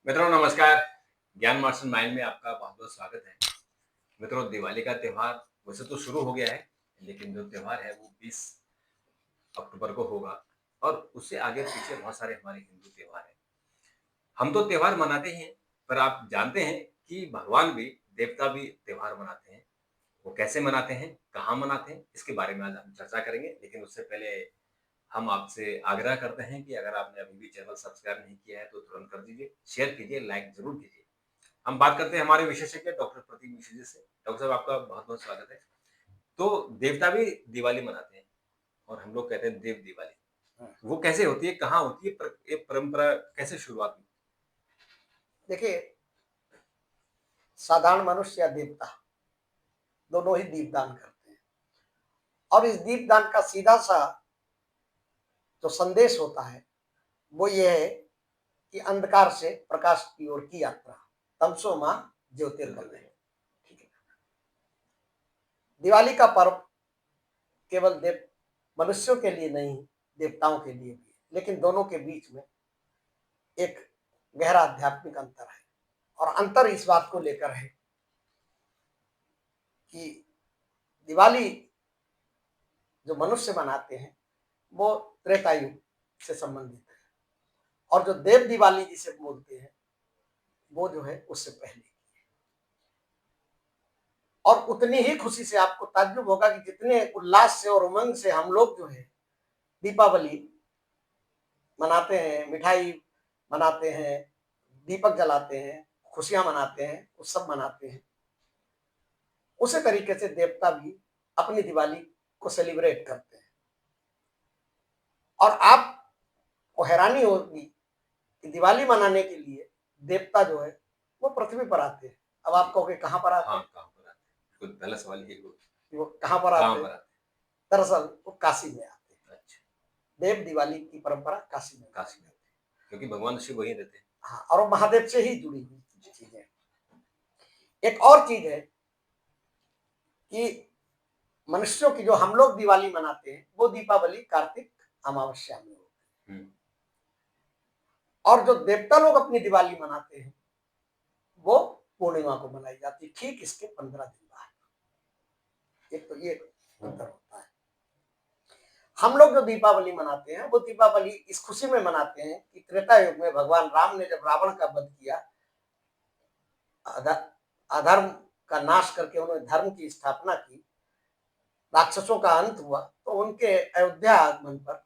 मित्रों नमस्कार। ज्ञान मार्शन माइंड में आपका बहुत बहुत स्वागत है। मित्रों, दिवाली का त्योहार वैसे तो शुरू हो गया है, लेकिन जो त्योहार है वो 20 अक्टूबर को होगा और उससे आगे पीछे बहुत सारे हमारे हिंदू त्योहार हैं। हम तो त्योहार मनाते ही हैं, पर आप जानते हैं कि भगवान भी, देवता भी त्योहार मनाते हैं। वो कैसे मनाते हैं, कहाँ मनाते हैं, इसके बारे में आज हम चर्चा करेंगे। लेकिन उससे पहले हम आपसे आग्रह करते हैं कि अगर आपने अभी भी चैनल सब्सक्राइब नहीं किया है तो तुरंत कर दीजिए, शेयर कीजिए, लाइक ज़रूर कीजिए। हम बात करते हैं हमारे विशेषज्ञ डॉक्टर प्रतीक मिश्र जी से। डॉक्टर साहब, आपका बहुत-बहुत स्वागत है। तो देवता भी दिवाली मनाते हैं और हम लोग कहते हैं देव दिवाली। वो कैसे होती है, कहाँ होती है, ये परंपरा कैसे शुरुआत हुई? देखिए, साधारण मनुष्य या देवता दोनों ही दीपदान करते हैं और इस दीपदान का सीधा सा जो संदेश होता है वो ये है कि अंधकार से प्रकाश की ओर की यात्रा, तमसो मां ज्योतिर्गमय। ठीक है। दिवाली का पर्व केवल देव मनुष्यों के लिए नहीं, देवताओं के लिए भी है, लेकिन दोनों के बीच में एक गहरा आध्यात्मिक अंतर है। और अंतर इस बात को लेकर है कि दिवाली जो मनुष्य मनाते हैं वो त्रेता युग से संबंधित है और जो देव दिवाली जिसे बोलते हैं वो जो है उससे पहले की है। और उतनी ही खुशी से आपको ताज्जुब होगा कि जितने उल्लास से और उमंग से हम लोग जो है दीपावली मनाते हैं, मिठाई मनाते हैं, दीपक जलाते हैं, खुशियां मनाते हैं, उत्सव मनाते हैं, उसी तरीके से देवता भी अपनी दिवाली को सेलिब्रेट करते हैं। और आपको हैरानी होगी कि दिवाली मनाने के लिए देवता जो है वो पृथ्वी पर आते हैं। अब आप कहोगे कहाँ पर आते हाँ, हैं? कहाँ पर आते हैं? बिल्कुल पहला सवाल यही होगा, वो कहाँ पर कहाँ आते पर हैं? आते दरअसल वो काशी में आते हैं। हैं? अच्छा, देव दिवाली की परंपरा काशी में काशी मनाई में जाती आते हैं, क्योंकि भगवान शिव वहीं रहते हैं। है। हाँ, और वो महादेव से ही जुड़ी हुई चीज है। एक और चीज है कि मनुष्यों की जो हम लोग दिवाली मनाते हैं वो दीपावली कार्तिक अमावस्या में होती है और जो देवता लोग अपनी दिवाली मनाते हैं वो पूर्णिमा को मनाई जाती है, ठीक इसके 15 दिन बाद। एक तो ये अंतर होता है। हम लोग जो दीपावली मनाते हैं वो दीपावली इस खुशी में मनाते हैं कि त्रेता युग में भगवान राम ने जब रावण का वध किया, अधर्म का नाश करके उन्होंने धर्म की स्थापना की, राक्षसों का अंत हुआ, तो उनके अयोध्या आगमन पर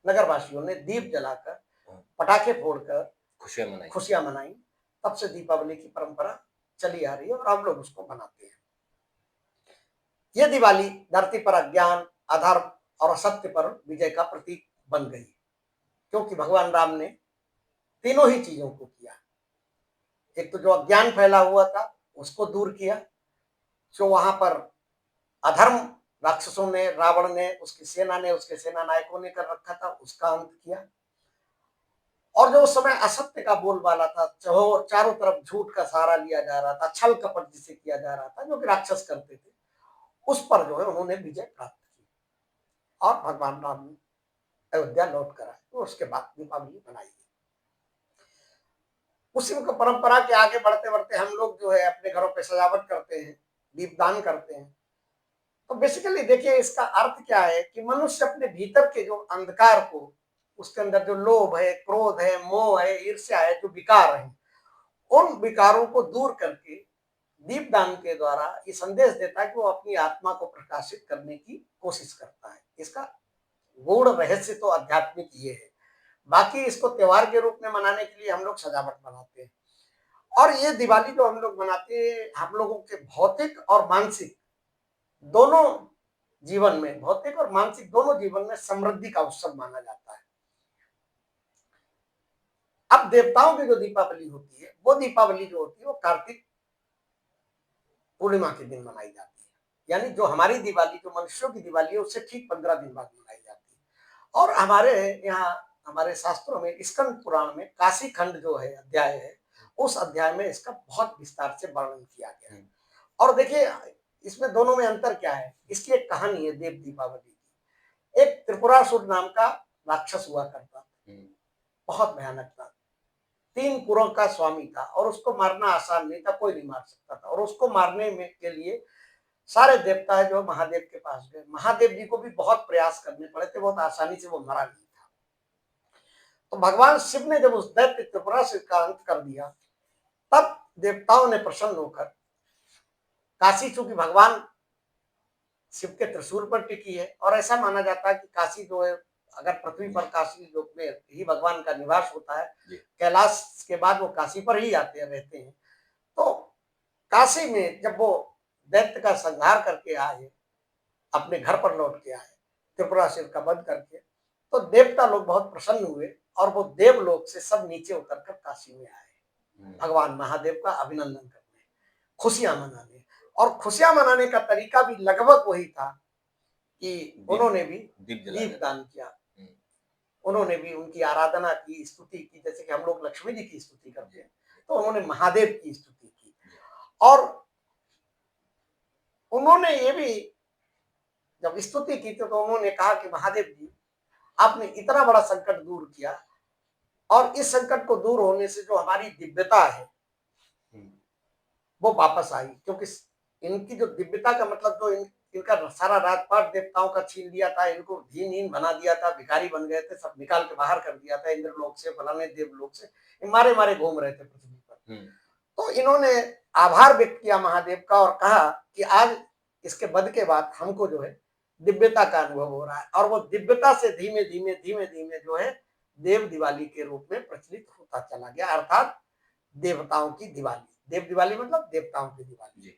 नगरवासियों ने दीप जलाकर, पटाखे फोड़कर खुशियां मनाई। तब से दीपावली की परंपरा चली आ रही है और हम लोग उसको मनाते हैं। ये दिवाली धरती पर अज्ञान, अधर्म और असत्य पर विजय का प्रतीक बन गई, क्योंकि भगवान राम ने तीनों ही चीजों को किया। एक तो जो अज्ञान फैला हुआ था उसको दूर किया, जो वहां पर अधर्म राक्षसों ने, रावण ने, उसकी सेना ने, उसके सेना नायकों ने कर रखा था, उसका अंत किया। और जो उस समय असत्य का बोलबाला था, चारों तरफ झूठ का सहारा लिया जा रहा था, छल कपट जिसे किया जा रहा था, जो कि राक्षस करते थे, उस पर जो है उन्होंने विजय प्राप्त की और भगवान राम ने अयोध्या लौट कर आए। तो उसके बाद दीपावली बनाई गई। उसी परंपरा के आगे बढ़ते बढ़ते हम लोग जो है अपने घरों पे सजावट करते हैं, दीपदान करते हैं। तो बेसिकली देखिए, इसका अर्थ क्या है कि मनुष्य अपने भीतर के जो अंधकार को, उसके अंदर जो लोभ है, क्रोध है, मोह है, ईर्ष्या है, जो विकार है, उन विकारों को दूर करके दीपदान के द्वारा ये संदेश देता है कि वो अपनी आत्मा को प्रकाशित करने की कोशिश करता है। इसका गूढ़ रहस्य तो आध्यात्मिक ये है। बाकी इसको त्योहार के रूप में मनाने के लिए हम लोग सजावट बनाते हैं। और ये दिवाली जो हम लोग मनाते हैं, हम लोगों के भौतिक और मानसिक दोनों जीवन में, भौतिक और मानसिक दोनों जीवन में समृद्धि का उत्सव माना जाता है। अब देवताओं की जो दीपावली होती है, वो दीपावली जो होती है वो कार्तिक पूर्णिमा के दिन मनाई जाती है। यानी जो हमारी दिवाली, जो मनुष्यों की दिवाली है, उससे ठीक 15 दिन बाद मनाई जाती है। और हमारे यहाँ, हमारे शास्त्रों में, स्कंद पुराण में काशी खंड जो है अध्याय है, उस अध्याय में इसका बहुत विस्तार से वर्णन किया गया है। और देखिए, इसमें दोनों में अंतर क्या है। इसकी एक कहानी है देव दीपावली की। एक त्रिपुरासुर नाम का राक्षस हुआ करता था, बहुत भयानक था। 3 पुरों का स्वामी था और उसको मारना आसान नहीं था, कोई नहीं मार सकता था। और उसको मारने में के लिए सारे देवता जो महादेव के पास गए। महादेव जी को भी बहुत प्रयास करने पड़े थे, बहुत आसानी से वो मरा नहीं था। तो भगवान शिव ने जब उस दैत्य त्रिपुरासुर का अंत कर दिया, तब देवताओं ने प्रसन्न होकर, काशी चूंकि भगवान शिव के त्रिशूल पर टिकी है और ऐसा माना जाता है कि काशी जो है, अगर पृथ्वी पर काशी लोक में ही भगवान का निवास होता है, कैलाश के बाद वो काशी पर ही आते रहते हैं। तो काशी में जब वो दैत्य का संहार करके आए, अपने घर पर लौट के आए, त्रिपुरासुर का वध करके, तो देवता लोग बहुत प्रसन्न हुए और वो देवलोक से सब नीचे उतरकर काशी में आए भगवान महादेव का अभिनंदन करने, खुशियां मनाने। और खुशियां मनाने का तरीका भी लगभग वही था कि उन्होंने भी दीप दान किया, उन्होंने भी उनकी आराधना की, स्तुति की, जैसे कि हम लोग लक्ष्मी जी की स्तुति करते हैं, तो उन्होंने महादेव की स्तुति की। और उन्होंने ये भी जब स्तुति की तो उन्होंने कहा कि महादेव जी, आपने इतना बड़ा संकट दूर किया और इस संकट को दूर होने से जो हमारी दिव्यता है वो वापस आई, क्योंकि इनकी जो दिव्यता का मतलब जो इनका सारा राजपाट देवताओं का छीन लिया था, इनको दीनहीन बना दिया था, भिखारी बन गए थे, सब निकाल के बाहर कर दिया था इंद्रलोक से, फलाने देवलोक से, मारे मारे घूम रहे थे पृथ्वी पर। तो इन्होंने आभार व्यक्त किया महादेव का और कहा कि आज इसके वध के बाद हमको जो है दिव्यता का अनुभव हो रहा है। और वो दिव्यता से धीमे धीमे धीमे धीमे जो है देव दिवाली के रूप में प्रचलित होता चला गया, अर्थात देवताओं की दिवाली। देव दिवाली मतलब देवताओं की दिवाली,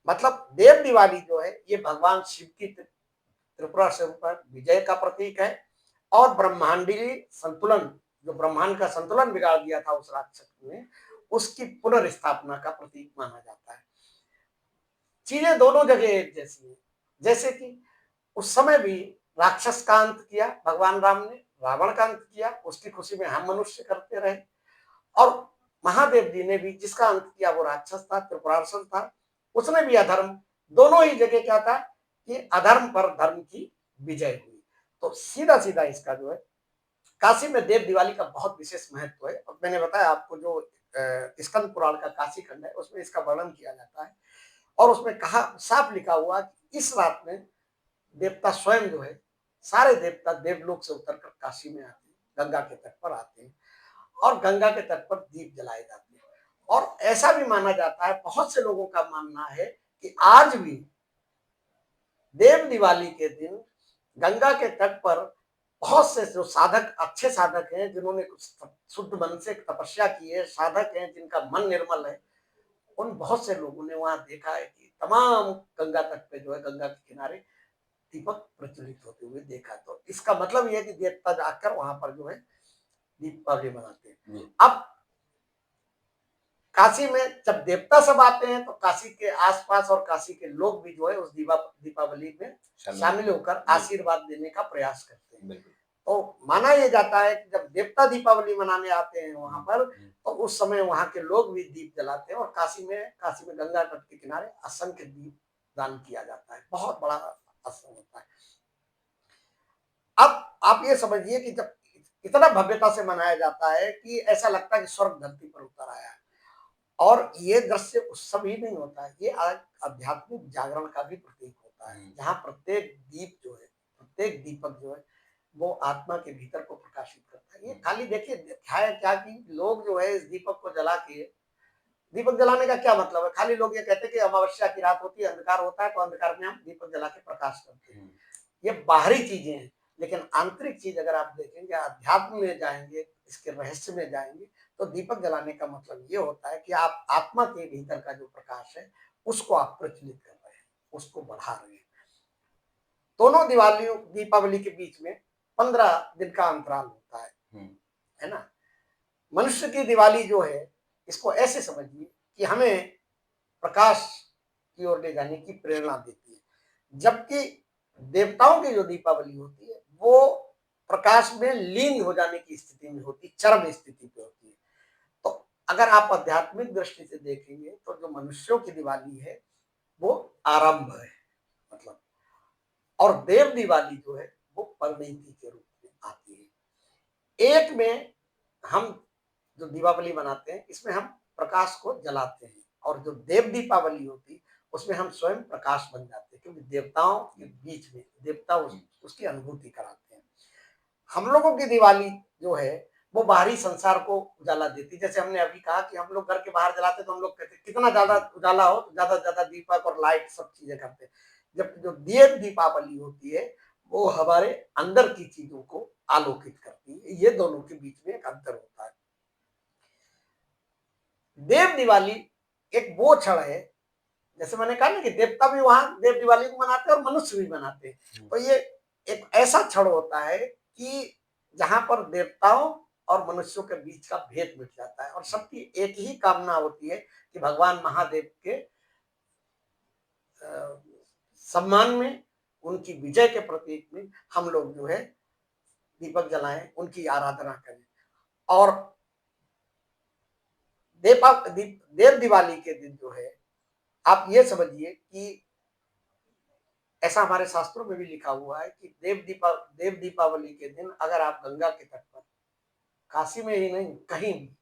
मतलब देव दिवाली जो है ये भगवान शिव की त्रिपुरासुर पर विजय का प्रतीक है और ब्रह्मांडीय संतुलन, जो ब्रह्मांड का संतुलन बिगाड़ दिया था उस राक्षस ने, उसकी पुनर्स्थापना का प्रतीक माना जाता है। चीजें दोनों जगह एक जैसी है, जैसे कि उस समय भी राक्षस का अंत किया भगवान राम ने, रावण का अंत किया, उसकी खुशी में हम मनुष्य करते रहे। और महादेव जी ने भी जिसका अंत किया वो राक्षस था, त्रिपुरासुर था, उसने भी अधर्म, दोनों ही जगह क्या था कि अधर्म पर धर्म की विजय हुई। तो सीधा सीधा इसका जो है काशी में देव दिवाली का बहुत विशेष महत्व है। और मैंने बताया आपको जो स्कंद पुराण का काशी खंड है उसमें इसका वर्णन किया जाता है और उसमें कहा, साफ लिखा हुआ कि इस रात में देवता स्वयं जो है, सारे देवता देवलोक से उतरकर काशी में आते हैं, गंगा के तट पर आते हैं और गंगा के तट पर दीप जलाए जाते हैं। और ऐसा भी माना जाता है, बहुत से लोगों का मानना है कि आज भी देव दिवाली के दिन गंगा के तट पर बहुत से जो साधक, अच्छे साधक हैं, जिन्होंने शुद्ध मन से तपस्या की है, साधक हैं जिनका मन निर्मल है, उन बहुत से लोगों ने वहां देखा है कि तमाम गंगा तट पे जो है, गंगा के किनारे दीपक प्रज्वलित होते हुए देखा। तो इसका मतलब यह है कि देवता जाकर वहां पर जो है दीपावली मनाते हैं। अब काशी में जब देवता सब आते हैं तो काशी के आसपास और काशी के लोग भी जो है उस दीपावली में शामिल होकर आशीर्वाद देने का प्रयास करते हैं। तो माना यह जाता है कि जब देवता दीपावली मनाने आते हैं वहां पर, तो उस समय वहां के लोग भी दीप जलाते हैं और काशी में गंगा तट के किनारे असंख्य दीप दान किया जाता है, बहुत बड़ा असर होता है। अब आप ये समझिए कि जब इतना भव्यता से मनाया जाता है कि ऐसा लगता है कि स्वर्ग धरती पर उतर आया है। और ये दृश्य उत्सव ही नहीं होता है, ये आध्यात्मिक जागरण का भी प्रतीक होता है, जहाँ प्रत्येक दीप जो है, प्रत्येक दीपक जो है वो आत्मा के भीतर को प्रकाशित करता है। ये खाली देखिए दिखाया क्या कि लोग जो है इस दीपक को जला के, दीपक जलाने का क्या मतलब है, खाली लोग ये कहते हैं कि अमावस्या की रात होती है, अंधकार होता है, तो अंधकार में हम दीपक जला के प्रकाश करते हैं। ये बाहरी चीजें हैं, लेकिन आंतरिक चीज अगर आप देखेंगे, अध्यात्म में जाएंगे, इसके रहस्य में जाएंगे, तो दीपक जलाने का मतलब ये होता है कि आप आत्मा के भीतर का जो प्रकाश है उसको आप प्रज्वलित कर रहे हैं, उसको बढ़ा रहे हैं। दोनों दीपावली के बीच में 15 दिन का अंतराल होता है ना। मनुष्य की दिवाली जो है, इसको ऐसे समझिए कि हमें प्रकाश की ओर ले जाने की प्रेरणा देती है, जबकि देवताओं की जो दीपावली होती है वो प्रकाश में लीन हो जाने की स्थिति में होती है, चरम स्थिति पे होती है। तो अगर आप आध्यात्मिक दृष्टि से देखेंगे तो जो मनुष्यों की दिवाली है वो आरंभ है, मतलब, और देव दिवाली जो है वो परिणति के रूप में आती है। एक में हम जो दीपावली मनाते हैं, इसमें हम प्रकाश को जलाते हैं, और जो देव दीपावली होती है उसमें हम स्वयं प्रकाश बन जाते हैं, क्योंकि देवताओं के बीच में देवता उसकी अनुभूति कराते हैं। हम लोगों की दिवाली जो है वो बाहरी संसार को उजाला देती है। जैसे हमने अभी कहा कि हम लोग घर के बाहर जलाते तो हम लोग कहते कितना ज्यादा उजाला हो तो ज्यादा से ज्यादा दीपक और लाइट सब चीजें करते हैं। जब जो देव दीपावली होती है वो हमारे अंदर की चीजों को आलोकित करती है। ये दोनों के बीच में एक अंतर होता है। देव दिवाली एक वो क्षण है, जैसे मैंने कहा ना कि देवता भी वहां देव दिवाली को मनाते हैं और मनुष्य भी मनाते हैं। तो ये एक ऐसा क्षण होता है कि जहां पर देवताओं और मनुष्यों के बीच का भेद मिट जाता है और सबकी एक ही कामना होती है कि भगवान महादेव के सम्मान में, उनकी विजय के प्रतीक में हम लोग जो है दीपक जलाएं, उनकी आराधना करें। और देव दिवाली के दिन जो है आप ये समझिए कि ऐसा हमारे शास्त्रों में भी लिखा हुआ है कि देव दीपावली के दिन अगर आप गंगा के तट पर, काशी में ही नहीं कहीं भी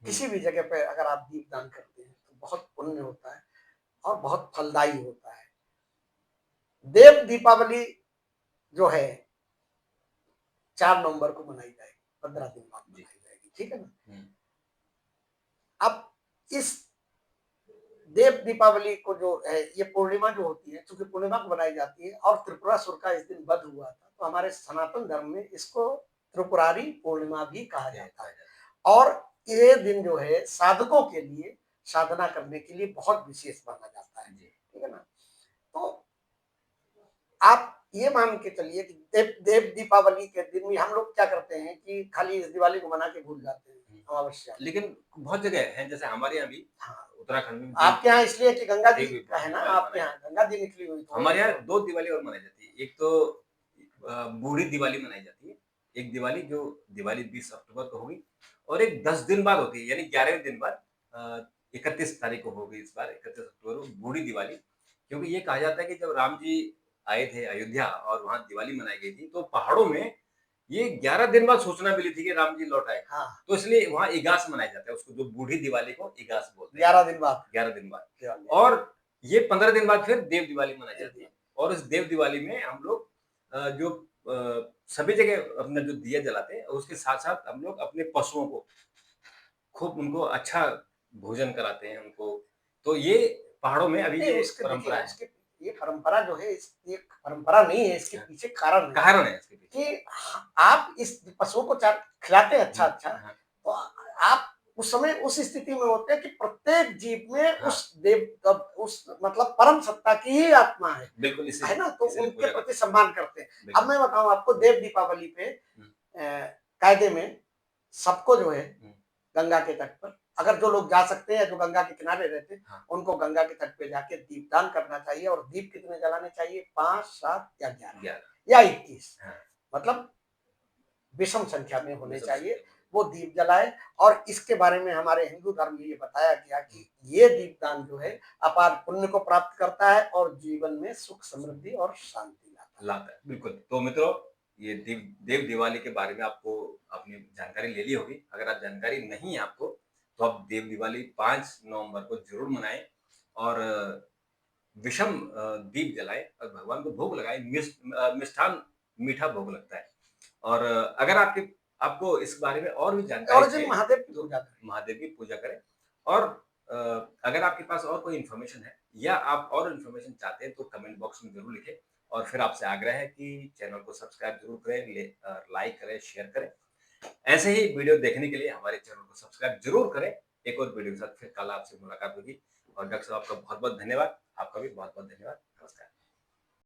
किसी भी जगह पर अगर आप दीपदान करते हैं तो बहुत पुण्य होता है और बहुत फलदायी होता है। देव दीपावली जो है 4 नवंबर को मनाई जाएगी, 15 दिन बाद मनाई जाएगी, ठीक है ना। अब इस देव दीपावली को जो है ये पूर्णिमा जो होती है, चूंकि पूर्णिमा को बनाई जाती है और त्रिपुरासुर का इस दिन वध हुआ था, तो हमारे सनातन धर्म में इसको त्रिपुरारी पूर्णिमा भी कहा जाता है। और ये दिन जो है साधकों के लिए साधना करने के लिए बहुत विशेष माना जाता है, ठीक है ना। तो आप ये मान के चलिए कि देव दीपावली के दिन भी हम लोग क्या करते हैं कि खाली इस दिवाली को मना के भूल जाते हैं, अमावस्या। लेकिन बहुत जगह है, जैसे हमारे यहाँ भी, हाँ, उत्तराखंड में आपके यहाँ इसलिए कि गंगा जी का है ना, आपके यहाँ गंगा जी निकली हुई। हमारे यहाँ 2 दिवाली और मनाई जाती है। एक तो बूढ़ी दिवाली मनाई जाती है। एक दिवाली जो दिवाली 20 अक्टूबर को होगी और एक 10 दिन बाद होती है, यानी 11वें दिन बाद 31 तारीख को होगी इस बार, 31 अक्टूबर को बूढ़ी दिवाली। क्योंकि ये कहा जाता है कि जब राम जी आए थे अयोध्या और वहाँ दिवाली मनाई गई थी, तो पहाड़ों में ये 11 दिन बाद सूचना मिली थी कि राम जी लौट आए। हाँ, तो इसलिए वहाँ इगास मनाया जाता है, उसको जो बूढ़ी दिवाली को इगास बोलते हैं। 11 दिन बाद। 11 दिन बाद। और ये 15 दिन बाद फिर देव दिवाली मनाई जाती है। और इस देव दिवाली में हम लोग जो सभी जगह अपना जो दिया जलाते हैं, उसके साथ-साथ हम लोग अपने पशुओं को खूब उनको अच्छा भोजन कराते हैं उनको। तो ये पहाड़ों में अभी ये परंपरा है। ये परंपरा जो है ये परंपरा नहीं है, इसके पीछे कारण है। कारण है इसके पीछे कि आप इस पशुओं को खिलाते हैं अच्छा, तो आप उस समय उस स्थिति में होते हैं कि प्रत्येक जीव में उस मतलब परम सत्ता की ही आत्मा है। बिल्कुल, है ना, तो उनके प्रति सम्मान करते हैं। अब मैं बताऊं आपको, देव दीपावली पे कायदे में सबको जो है गंगा के तट पर, अगर जो लोग जा सकते हैं, जो गंगा के किनारे रहते हैं, उनको गंगा के तट पे जाके दीपदान करना चाहिए। और दीप कितने जलाने चाहिए? 5, 7 या 11 या 21, मतलब विषम संख्या में होने चाहिए, वो दीप जलाए। और इसके बारे में हमारे हिंदू धर्म में ये बताया गया कि ये दीपदान जो है अपार पुण्य को प्राप्त करता है और जीवन में सुख समृद्धि और शांति लाता है। बिल्कुल। तो मित्रों, ये देव दिवाली के बारे में आपको अपनी जानकारी ले ली होगी। अगर आप जानकारी नहीं है आपको, तो आप देव दिवाली 5 नवंबर को जरूर मनाएं और विषम दीप जलाएं और भगवान को भोग लगाएं। मिष्ठान मीठा भोग लगता है। और अगर आपको इस बारे में और भी जानकारी चाहिए, महादेव की पूजा करें। और अगर आपके पास और कोई इन्फॉर्मेशन है या आप और इन्फॉर्मेशन चाहते हैं, तो कमेंट बॉक्स में जरूर लिखें। और फिर आपसे आग्रह है कि चैनल को सब्सक्राइब जरूर करें, लाइक करें, शेयर करें। ऐसे ही वीडियो देखने के लिए हमारे चैनल को सब्सक्राइब जरूर करें। एक और वीडियो के साथ फिर कल आपसे मुलाकात होगी। और डॉक्टर साहब, आपका बहुत बहुत धन्यवाद। आपका भी बहुत बहुत धन्यवाद। नमस्कार।